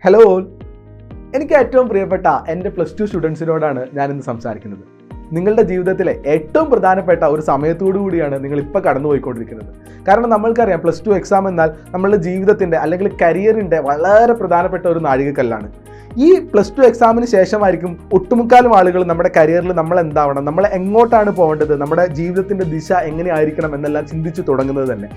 Hello all, എനിക്ക് ഏറ്റവും പ്രിയപ്പെട്ട എൻ്റെ +2 സ്റ്റുഡൻസിനോടാണ് ഞാനിന്ന് സംസാരിക്കുന്നത്. നിങ്ങളുടെ ജീവിതത്തിലെ ഏറ്റവും പ്രധാനപ്പെട്ട ഒരു സമയത്തോടു കൂടിയാണ് നിങ്ങൾ ഇപ്പോൾ കടന്നുപോയിക്കൊണ്ടിരിക്കുന്നത്. കാരണം നമ്മൾക്കറിയാം +2 എക്സാം എന്നാൽ നമ്മളുടെ ജീവിതത്തിൻ്റെ അല്ലെങ്കിൽ കരിയറിൻ്റെ വളരെ പ്രധാനപ്പെട്ട ഒരു നാഴികക്കല്ലാണ്. ഈ +2 എക്സാമിന് ശേഷമായിരിക്കും ഒട്ടുമുക്കാലും ആളുകൾ നമ്മുടെ കരിയറിൽ നമ്മൾ എന്താവണം, നമ്മൾ എങ്ങോട്ടാണ് പോകേണ്ടത്, നമ്മുടെ ജീവിതത്തിൻ്റെ ദിശ എങ്ങനെയായിരിക്കണം എന്നെല്ലാം ചിന്തിച്ചു തുടങ്ങുന്നത് തന്നെ.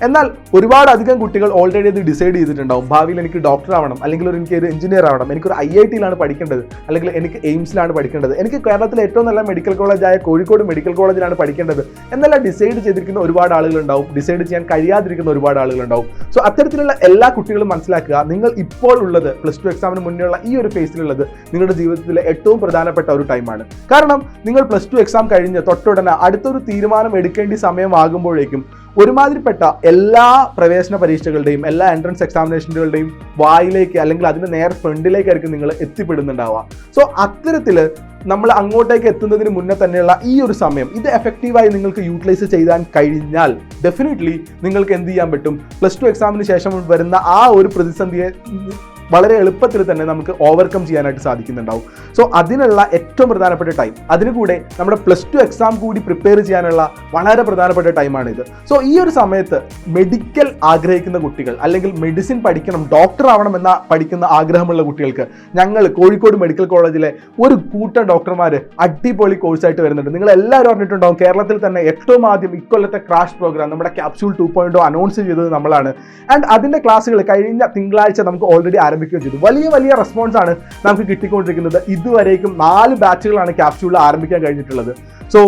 എന്നാൽ ഒരുപാടധികം കുട്ടികൾ ഓൾറെഡി അത് ഡിസൈഡ് ചെയ്തിട്ടുണ്ടാവും. ഭാവിയിൽ എനിക്ക് ഡോക്ടർ ആവണം, അല്ലെങ്കിൽ എനിക്കൊരു എഞ്ചിനീയർ ആവണം, എനിക്കൊരു IIT-യിലാണ് പഠിക്കേണ്ടത്, അല്ലെങ്കിൽ എനിക്ക് എയിംസിലാണ് പഠിക്കേണ്ടത്, എനിക്ക് കേരളത്തിലെ ഏറ്റവും നല്ല മെഡിക്കൽ കോളേജായ കോഴിക്കോട് മെഡിക്കൽ കോളേജിലാണ് പഠിക്കേണ്ടത് എന്നെല്ലാം ഡിസൈഡ് ചെയ്തിരിക്കുന്ന ഒരുപാട് ആളുകളുണ്ടാവും. ഡിസൈഡ് ചെയ്യാൻ കഴിയാതിരിക്കുന്ന ഒരുപാട് ആളുകളുണ്ടാവും. സോ അത്തരത്തിലുള്ള എല്ലാ കുട്ടികളും മനസ്സിലാക്കുക, നിങ്ങൾ ഇപ്പോൾ ഉള്ളത് +2 എക്സാമിന് മുന്നേയുള്ള ഈ ഒരു ഫേസിലുള്ളത് നിങ്ങളുടെ ജീവിതത്തിലെ ഏറ്റവും പ്രധാനപ്പെട്ട ഒരു ടൈമാണ്. കാരണം നിങ്ങൾ +2 എക്സാം കഴിഞ്ഞ് തൊട്ടുടനെ അടുത്തൊരു തീരുമാനം എടുക്കേണ്ട സമയമാകുമ്പോഴേക്കും ഒരുമാതിരിപ്പെട്ട എല്ലാ പ്രവേശന പരീക്ഷകളുടെയും എല്ലാ എൻട്രൻസ് എക്സാമിനേഷനുകളുടെയും വായിലേക്ക് അല്ലെങ്കിൽ അതിൻ്റെ നേരെ ഫ്രണ്ടിലേക്കായിരിക്കും നിങ്ങൾ എത്തിപ്പെടുന്നുണ്ടാവുക. സോ അത്തരത്തിൽ നമ്മൾ അങ്ങോട്ടേക്ക് എത്തുന്നതിന് മുന്നേ തന്നെയുള്ള ഈ ഒരു സമയം ഇത് എഫക്റ്റീവായി നിങ്ങൾക്ക് യൂട്ടിലൈസ് ചെയ്യാൻ കഴിഞ്ഞാൽ ഡെഫിനറ്റ്ലി നിങ്ങൾക്ക് എന്ത് ചെയ്യാൻ പറ്റും, +2 എക്സാമിന് ശേഷം വരുന്ന ആ ഒരു പ്രതിസന്ധിയെ വളരെ എളുപ്പത്തിൽ തന്നെ നമുക്ക് ഓവർകം ചെയ്യാനായിട്ട് സാധിക്കുന്നുണ്ടാവും. സോ അതിനുള്ള ഏറ്റവും പ്രധാനപ്പെട്ട ടൈം, അതിനുകൂടെ നമ്മുടെ +2 എക്സാം കൂടി പ്രിപ്പയർ ചെയ്യാനുള്ള വളരെ പ്രധാനപ്പെട്ട ടൈമാണിത്. സോ ഈ ഒരു സമയത്ത് മെഡിക്കൽ ആഗ്രഹിക്കുന്ന കുട്ടികൾ, അല്ലെങ്കിൽ മെഡിസിൻ പഠിക്കണം, ഡോക്ടർ ആവണം എന്ന പഠിക്കുന്ന ആഗ്രഹമുള്ള കുട്ടികൾക്ക് ഞങ്ങൾ കോഴിക്കോട് മെഡിക്കൽ കോളേജിലെ ഒരു കൂട്ടം ഡോക്ടർമാർ അടിപൊളി കോഴ്സായിട്ട് വരുന്നുണ്ട്. നിങ്ങൾ എല്ലാവരും അറിഞ്ഞിട്ടുണ്ടാവും, കേരളത്തിൽ തന്നെ ഏറ്റവും ആദ്യം ഇക്കൊല്ലത്തെ ക്രാഷ് പ്രോഗ്രാം നമ്മുടെ ക്യാപ്സ്യൂൾ 2.0 അനൗൺസ് ചെയ്തത് നമ്മളാണ്. ആൻഡ് അതിൻ്റെ ക്ലാസ്സുകൾ കഴിഞ്ഞ തിങ്കളാഴ്ച നമുക്ക് ഓൾറെഡി ആരംഭിക്കുകയും ചെയ്തു. വലിയ റെസ്പോൺസ് ആണ് നമുക്ക് കിട്ടിക്കൊണ്ടിരിക്കുന്നത്. ഇതുവരേക്കും 4 ബാച്ചുകളാണ് ക്യാപ്സ്യൂളിൽ ആരംഭിക്കാൻ കഴിഞ്ഞിട്ടുള്ളത്. സോ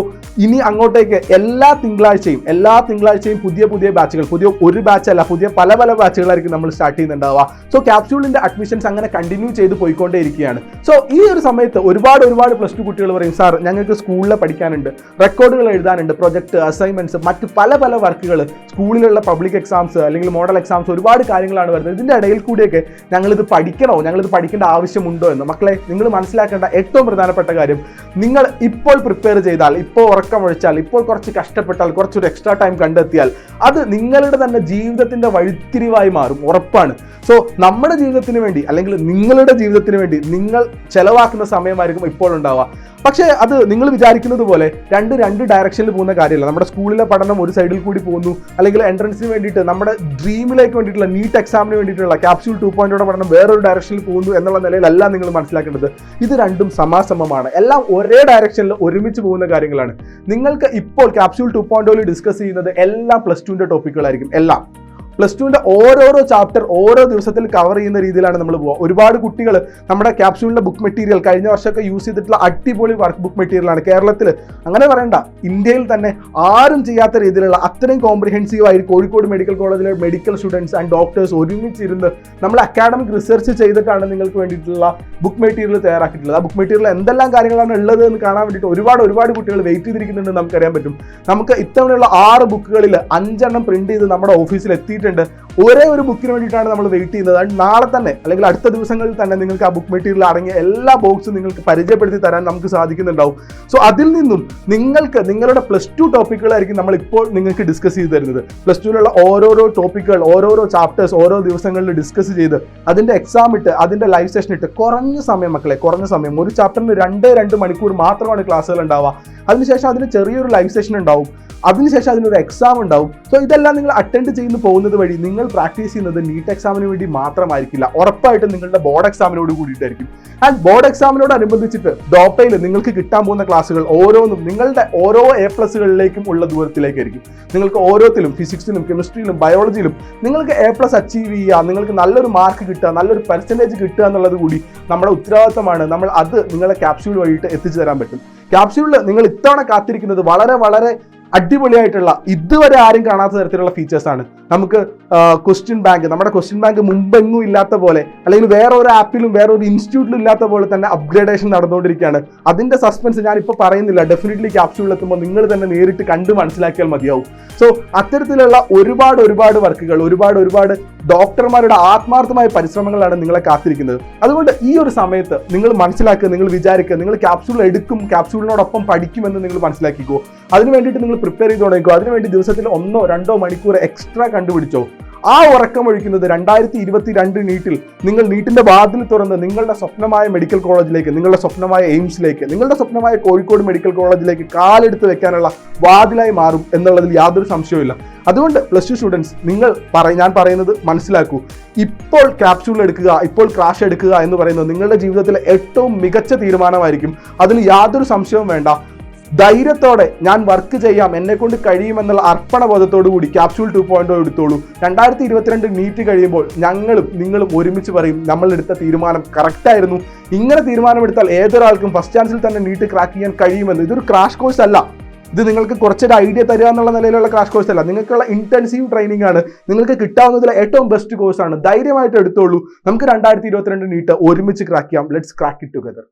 ഇനി അങ്ങോട്ടേക്ക് എല്ലാ തിങ്കളാഴ്ചയും പുതിയ ബാച്ചുകൾ, പുതിയ ഒരു ബാച്ചല്ല, പുതിയ പല ബാച്ചുകളായിരിക്കും നമ്മൾ സ്റ്റാർട്ട് ചെയ്യുന്നുണ്ടാവുക. സോ ക്യാപ്സ്യൂളിൻ്റെ അഡ്മിഷൻസ് അങ്ങനെ കണ്ടിന്യൂ ചെയ്ത് പോയിക്കൊണ്ടേയിരിക്കുകയാണ്. സോ ഈ ഒരു സമയത്ത് ഒരുപാട് +2 കുട്ടികൾ പറയും, സാർ ഞങ്ങൾക്ക് സ്കൂളിൽ പഠിക്കാനുണ്ട്, റെക്കോർഡുകൾ എഴുതാനുണ്ട്, പ്രൊജക്ട്, അസൈൻമെൻറ്റ്സ്, മറ്റ് പല വർക്കുകൾ, സ്കൂളിലുള്ള പബ്ലിക് എക്സാംസ് അല്ലെങ്കിൽ മോഡൽ എക്സാംസ്, ഒരുപാട് കാര്യങ്ങളാണ് വരുന്നത്. ഇതിൻ്റെ ഇടയിൽ കൂടിയൊക്കെ ഞങ്ങളിത് പഠിക്കേണ്ട ആവശ്യമുണ്ടോ എന്ന്. മക്കളെ, നിങ്ങൾ മനസ്സിലാക്കേണ്ട ഏറ്റവും പ്രധാനപ്പെട്ട കാര്യം, നിങ്ങൾ ഇപ്പോൾ പ്രിപ്പയർ ചെയ്താൽ, ഇപ്പോൾ ഉറക്കമൊഴിച്ചാൽ, ഇപ്പോൾ കുറച്ച് കഷ്ടപ്പെട്ടാൽ, കുറച്ചൊരു എക്സ്ട്രാ ടൈം കണ്ടെത്തിയാൽ അത് നിങ്ങളുടെ തന്നെ ജീവിതത്തിൻ്റെ വഴിത്തിരിവായി മാറും, ഉറപ്പാണ്. സോ നമ്മുടെ ജീവിതത്തിന് വേണ്ടി അല്ലെങ്കിൽ നിങ്ങളുടെ ജീവിതത്തിന് വേണ്ടി നിങ്ങൾ ചെലവാക്കുന്ന സമയമായിരിക്കും ഇപ്പോൾ ഉണ്ടാവുക. പക്ഷേ അത് നിങ്ങൾ വിചാരിക്കുന്നത് പോലെ രണ്ട് ഡയറക്ഷനിൽ പോകുന്ന കാര്യമല്ല. നമ്മുടെ സ്കൂളിലെ പഠനം ഒരു സൈഡിൽ കൂടി പോകുന്നു, അല്ലെങ്കിൽ എൻട്രൻസിന് വേണ്ടിയിട്ട് നമ്മുടെ ഡ്രീമിലേക്ക് വേണ്ടിയിട്ടുള്ള NEET എക്സാമിന് വേണ്ടിയിട്ടുള്ള ക്യാപ്സ്യൂൾ 2.0 പഠനം വേറൊരു ഡയറക്ഷനിൽ പോകുന്നു എന്നുള്ള നിലയിലല്ല നിങ്ങൾ മനസ്സിലാക്കേണ്ടത്. ഇത് രണ്ടും സമാസമമാണ്, എല്ലാം ഒരേ ഡയറക്ഷനിൽ ഒരുമിച്ച് പോകുന്ന കാര്യങ്ങളാണ്. നിങ്ങൾക്ക് ഇപ്പോൾ ക്യാപ്സ്യൂൾ 2.0 ഡിസ്കസ് ചെയ്യുന്നത് എല്ലാം +2ൻ്റെ ടോപ്പിക്കുകളായിരിക്കും. എല്ലാം +2ൻ്റെ ഓരോരോ ചാപ്റ്റർ ഓരോ ദിവസത്തിൽ കവർ ചെയ്യുന്ന രീതിയിലാണ് നമ്മൾ പോവുക. ഒരുപാട് കുട്ടികൾ നമ്മുടെ ക്യാപ്സ്യൂളിൻ്റെ ബുക്ക് മെറ്റീരിയൽ കഴിഞ്ഞ വർഷമൊക്കെ യൂസ് ചെയ്തിട്ടുള്ള അടിപൊളി വർക്ക് ബുക്ക് മെറ്റീരിയലാണ്. കേരളത്തിൽ അങ്ങനെ പറയണ്ട, ഇന്ത്യയിൽ തന്നെ ആരും ചെയ്യാത്ത രീതിയിലുള്ള അത്രയും കോംപ്രിഹെൻസീവായി കോഴിക്കോട് മെഡിക്കൽ കോളേജിലെ മെഡിക്കൽ സ്റ്റുഡൻസ് ആൻഡ് ഡോക്ടേഴ്സ് ഒരുമിച്ചിരുന്ന് നമ്മൾ അക്കാഡമിക് റിസർച്ച് ചെയ്തിട്ടാണ് നിങ്ങൾക്ക് വേണ്ടിയിട്ടുള്ള ബുക്ക് മെറ്റീരിയൽ തയ്യാറാക്കിയിട്ടുള്ളത്. ആ ബുക്ക് മെറ്റീരിയൽ എന്തെല്ലാം കാര്യങ്ങളാണ് ഉള്ളത് എന്ന് കാണാൻ വേണ്ടിയിട്ട് ഒരുപാട് കുട്ടികൾ വെയിറ്റ് ചെയ്തിരിക്കുന്നുണ്ടെന്ന് നമുക്കറിയാൻ പറ്റും. നമുക്ക് ഇത്തവണയുള്ള 6 ബുക്കുകളിൽ 5 എണ്ണം പ്രിന്റ് ചെയ്ത് നമ്മുടെ ഓഫീസിൽ എത്തിയിട്ടുണ്ട്. ഒരേ ഒരു ബുക്കിന് വേണ്ടിയിട്ടാണ് നമ്മൾ വെയിറ്റ് ചെയ്യുന്നത്. അത് നാളെ തന്നെ അല്ലെങ്കിൽ അടുത്ത ദിവസങ്ങളിൽ തന്നെ നിങ്ങൾക്ക് ആ ബുക്ക് മെറ്റീരിയൽ അടങ്ങിയ എല്ലാ ബോക്സും നിങ്ങൾക്ക് പരിചയപ്പെടുത്തി തരാൻ നമുക്ക് സാധിക്കുന്നുണ്ടാവും. സോ അതിൽ നിന്നും നിങ്ങൾക്ക് നിങ്ങളുടെ +2 ടോപ്പിക്കുകളായിരിക്കും നമ്മൾ ഇപ്പോൾ നിങ്ങൾക്ക് ഡിസ്കസ് ചെയ്ത് തരുന്നത്. +2ലുള്ള ഓരോരോ ടോപ്പിക്കുകൾ, ഓരോരോ ചാപ്റ്റേഴ്സ് ഓരോ ദിവസങ്ങളിൽ ഡിസ്കസ് ചെയ്ത് അതിൻ്റെ എക്സാം ഇട്ട് അതിൻ്റെ ലൈവ് സെഷൻ ഇട്ട് കുറഞ്ഞ സമയം, ഒരു ചാപ്റ്ററിന് 2 മണിക്കൂർ മാത്രമാണ് ക്ലാസ്സുകൾ ഉണ്ടാവുക. അതിനുശേഷം അതിന് ചെറിയൊരു ലൈവ് സെഷൻ ഉണ്ടാവും, അതിനുശേഷം അതിനൊരു എക്സാം ഉണ്ടാവും. സോ ഇതെല്ലാം നിങ്ങൾ അറ്റൻഡ് ചെയ്യുന്നു പോകുന്നത് വഴി നിങ്ങൾ പ്രാക്ടീസ് ചെയ്യുന്നത് NEET എക്സാമിന് വേണ്ടി മാത്രമായിരിക്കില്ല, ഉറപ്പായിട്ടും നിങ്ങളുടെ ബോർഡ് എക്സാമിനോട് കൂടിയിട്ടായിരിക്കും. ആൻഡ് ബോർഡ് എക്സാമിനോടനുബന്ധിച്ചിട്ട് DOPAയിൽ നിങ്ങൾക്ക് കിട്ടാൻ പോകുന്ന ക്ലാസ്സുകൾ ഓരോന്നും നിങ്ങളുടെ ഓരോ A+കളിലേക്കും ഉള്ള ദൂരത്തിലേക്കായിരിക്കും. നിങ്ങൾക്ക് ഓരോത്തിലും, ഫിസിക്സിലും കെമിസ്ട്രിയിലും ബയോളജിയിലും നിങ്ങൾക്ക് A+ അച്ചീവ് ചെയ്യുക, നിങ്ങൾക്ക് നല്ലൊരു മാർക്ക് കിട്ടുക, നല്ലൊരു പെർസെൻറ്റേജ് കിട്ടുക എന്നുള്ളത് കൂടി നമ്മുടെ ഉത്തരവാദിത്തമാണ്. നമ്മൾ അത് നിങ്ങളെ ക്യാപ്സ്യൂൾ വഴിയിട്ട് എത്തിച്ചു തരാൻ പറ്റും. ക്യാപ്സ്യൂളിൽ നിങ്ങൾ ഇത്തവണ കാത്തിരിക്കുന്നത് വളരെ അടിപൊളിയായിട്ടുള്ള, ഇതുവരെ ആരും കാണാത്ത തരത്തിലുള്ള ഫീച്ചേഴ്സാണ്. നമുക്ക് നമ്മുടെ ക്വസ്റ്റ്യൻ ബാങ്ക് മുമ്പെങ്ങും ഇല്ലാത്ത പോലെ, അല്ലെങ്കിൽ വേറൊരു ആപ്പിലും വേറൊരു ഇൻസ്റ്റിറ്റ്യൂട്ടിലും ഇല്ലാത്ത പോലെ തന്നെ അപ്ഗ്രേഡേഷൻ നടന്നുകൊണ്ടിരിക്കുകയാണ്. അതിൻ്റെ സസ്പെൻസ് ഞാനിപ്പോൾ പറയുന്നില്ല, ഡെഫിനറ്റ്ലി ക്യാപ്സ്യൂളിൽ എത്തുമ്പോൾ നിങ്ങൾ തന്നെ നേരിട്ട് കണ്ട് മനസ്സിലാക്കിയാൽ മതിയാവും. സോ അത്തരത്തിലുള്ള ഒരുപാട് വർക്കുകൾ, ഒരുപാട് ഡോക്ടർമാരുടെ ആത്മാർത്ഥമായ പരിശ്രമങ്ങളാണ് നിങ്ങളെ കാത്തിരിക്കുന്നത്. അതുകൊണ്ട് ഈ ഒരു സമയത്ത് നിങ്ങൾ മനസ്സിലാക്കുക, നിങ്ങൾ വിചാരിക്കുക, നിങ്ങൾ ക്യാപ്സ്യൂൾ എടുക്കും, ക്യാപ്സ്യൂളിനോടൊപ്പം പഠിക്കുമെന്ന് നിങ്ങൾ മനസ്സിലാക്കിക്കോ. അതിന് വേണ്ടിയിട്ട് നിങ്ങൾ പ്രിപ്പയർ ചെയ്ത് തുടങ്ങിക്കോ. അതിനുവേണ്ടി ദിവസത്തിൽ 1-2 മണിക്കൂർ എക്സ്ട്രാ കണ്ടുപിടിച്ചോ. ആ ഉറക്കമൊഴിക്കുന്നത് 2022 നീറ്റിൽ നിങ്ങൾ നീറ്റിന്റെ വാതിൽ തുറന്ന് നിങ്ങളുടെ സ്വപ്നമായ മെഡിക്കൽ കോളേജിലേക്ക്, നിങ്ങളുടെ സ്വപ്നമായ എയിംസിലേക്ക്, നിങ്ങളുടെ സ്വപ്നമായ കോഴിക്കോട് മെഡിക്കൽ കോളേജിലേക്ക് കാലെടുത്ത് വെക്കാനുള്ള വാതിലായി മാറും എന്നുള്ളതിൽ യാതൊരു സംശയവുമില്ല. അതുകൊണ്ട് പ്ലസ് ടു സ്റ്റുഡൻസ്, ഞാൻ പറയുന്നത് മനസ്സിലാക്കൂ. ഇപ്പോൾ ക്യാപ്സ്യൂൾ എടുക്കുക, ഇപ്പോൾ ക്രാഷ് എടുക്കുക എന്ന് പറയുന്നത് നിങ്ങളുടെ ജീവിതത്തിലെ ഏറ്റവും മികച്ച തീരുമാനമായിരിക്കും. അതിൽ യാതൊരു സംശയവും വേണ്ട. ധൈര്യത്തോടെ ഞാൻ വർക്ക് ചെയ്യാം, എന്നെ കൊണ്ട് കഴിയുമെന്നുള്ള അർപ്പണബോധത്തോടു കൂടി ക്യാപ്സ്യൂൾ 2.0 എടുത്തോളൂ. 2022 നീറ്റ് കഴിയുമ്പോൾ നിങ്ങളും ഒരുമിച്ച് പറയും നമ്മൾ എടുത്ത തീരുമാനം കറക്റ്റായിരുന്നു. ഇങ്ങനെ തീരുമാനമെടുത്താൽ ഏതൊരാൾക്കും ഫസ്റ്റ് ചാൻസിൽ തന്നെ നീറ്റ് ക്രാക്ക് ചെയ്യാൻ കഴിയുമെന്ന്. ഇതൊരു ക്രാഷ് കോഴ്സ് അല്ല, ഇത് നിങ്ങൾക്ക് കുറച്ചൊരു ഐഡിയ തരിക എന്നുള്ള നിലയിലുള്ള ക്രാഷ് കോഴ്സ് അല്ല, നിങ്ങൾക്കുള്ള ഇന്റൻസീവ് ട്രെയിനിങ് ആണ്. നിങ്ങൾക്ക് കിട്ടാവുന്നതിലെ ഏറ്റവും ബെസ്റ്റ് കോഴ്സാണ്. ധൈര്യമായിട്ട് എടുത്തോളൂ. നമുക്ക് 2022 നീറ്റ് ഒരുമിച്ച് ക്രാക്ക് ചെയ്യാം. Let's crack it together.